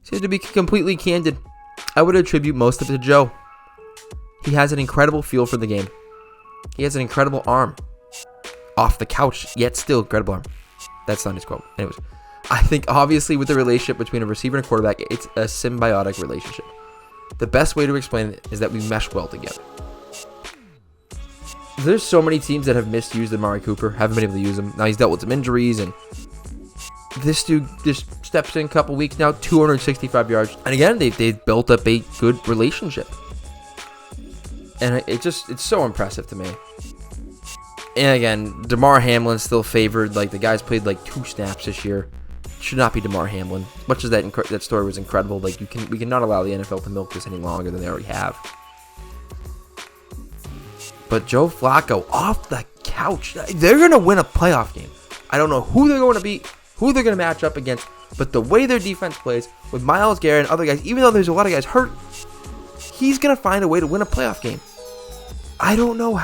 So to be completely candid, I would attribute most of it to Joe. He has an incredible feel for the game. He has an incredible arm. Off the couch, yet still incredible arm. That's not his quote. Anyways, I think obviously with the relationship between a receiver and a quarterback, it's a symbiotic relationship. The best way to explain it is that we mesh well together. There's so many teams that have misused Amari Cooper, haven't been able to use him. Now he's dealt with some injuries, and this dude just steps in a couple weeks now, 265 yards. And again, they've built up a good relationship. And it's so impressive to me. And again, Damar Hamlin's still favored. Like, the guy's played like 2 snaps this year. Should not be Damar Hamlin. Much as that story was incredible, like we cannot allow the NFL to milk this any longer than they already have. But Joe Flacco off the couch, they're gonna win a playoff game. I don't know who they're going to beat, who they're gonna match up against, but the way their defense plays with Myles Garrett and other guys, even though there's a lot of guys hurt, he's gonna find a way to win a playoff game. I don't know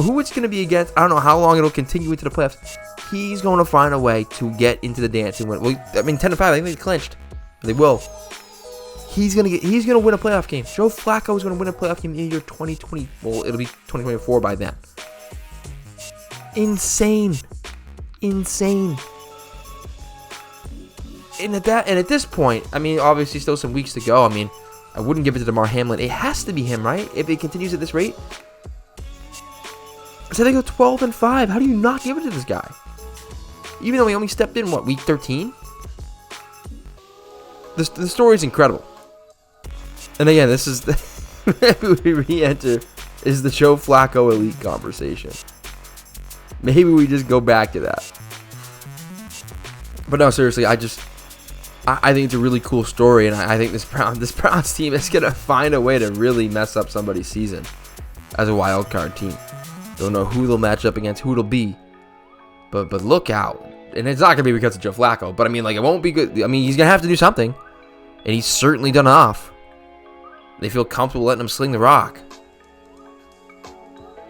who it's gonna be against. I don't know how long it'll continue into the playoffs. He's going to find a way to get into the dance and win. Well, I mean, 10-5. I think they clinched. They will. He's gonna win a playoff game. Joe Flacco is gonna win a playoff game in the year 2020. Well, it'll be 2024 by then. Insane. And at this point, I mean, obviously still some weeks to go. I mean, I wouldn't give it to Damar Hamlin. It has to be him, right? If it continues at this rate. So they go 12-5. How do you not give it to this guy? Even though he only stepped in, week 13? The story's incredible. And again, this is maybe we re-enter is the Joe Flacco elite conversation. Maybe we just go back to that. But no, seriously, I think it's a really cool story, and I think this Browns team is gonna find a way to really mess up somebody's season as a wild card team. Don't know who they'll match up against, who it'll be, but look out. And it's not gonna be because of Joe Flacco, but I mean, like, it won't be good. I mean, he's gonna have to do something, and he's certainly done enough. They feel comfortable letting him sling the rock.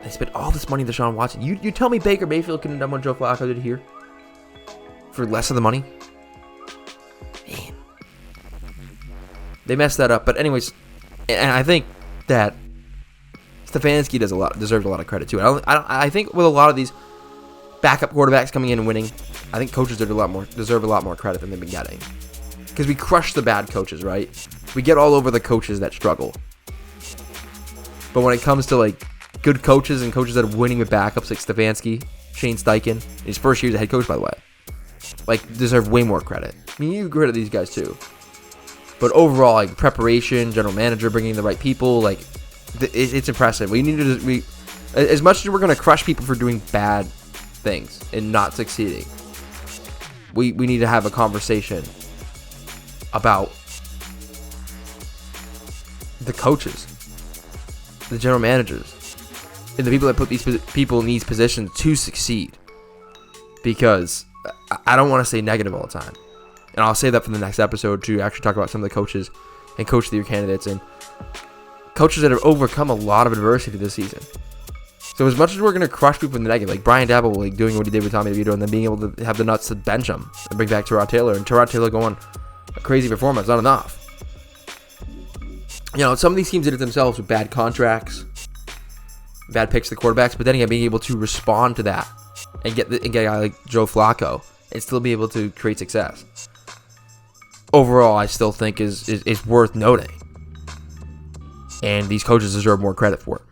They spent all this money on Deshaun Watson. You tell me Baker Mayfield couldn't have done what Joe Flacco did here for less of the money? Man, they messed that up. But anyways, and I think that Stefanski deserves a lot of credit too. I think with a lot of these backup quarterbacks coming in and winning, I think coaches deserve a lot more credit than they've been getting. Because we crush the bad coaches, right? We get all over the coaches that struggle. But when it comes to like good coaches and coaches that are winning with backups like Stefanski, Shane Steichen, his first year as a head coach, by the way, like, deserve way more credit. I mean, you credit these guys too. But overall, like, preparation, general manager, bringing the right people, like, it's impressive. As much as we're going to crush people for doing bad things and not succeeding, we need to have a conversation about the coaches, the general managers, and the people that put these people in these positions to succeed. Because I don't want to say negative all the time. And I'll say that for the next episode to actually talk about some of the coaches and coach of the year candidates and coaches that have overcome a lot of adversity this season. So as much as we're going to crush people in the negative, like Brian Daboll, like doing what he did with Tommy DeVito and then being able to have the nuts to bench him and bring back Tyrod Taylor, and Tyrod Taylor going a crazy performance, not enough. You know, some of these teams did it themselves with bad contracts, bad picks to the quarterbacks, but then again, being able to respond to that and get a guy like Joe Flacco and still be able to create success. Overall, I still think is worth noting. And these coaches deserve more credit for it.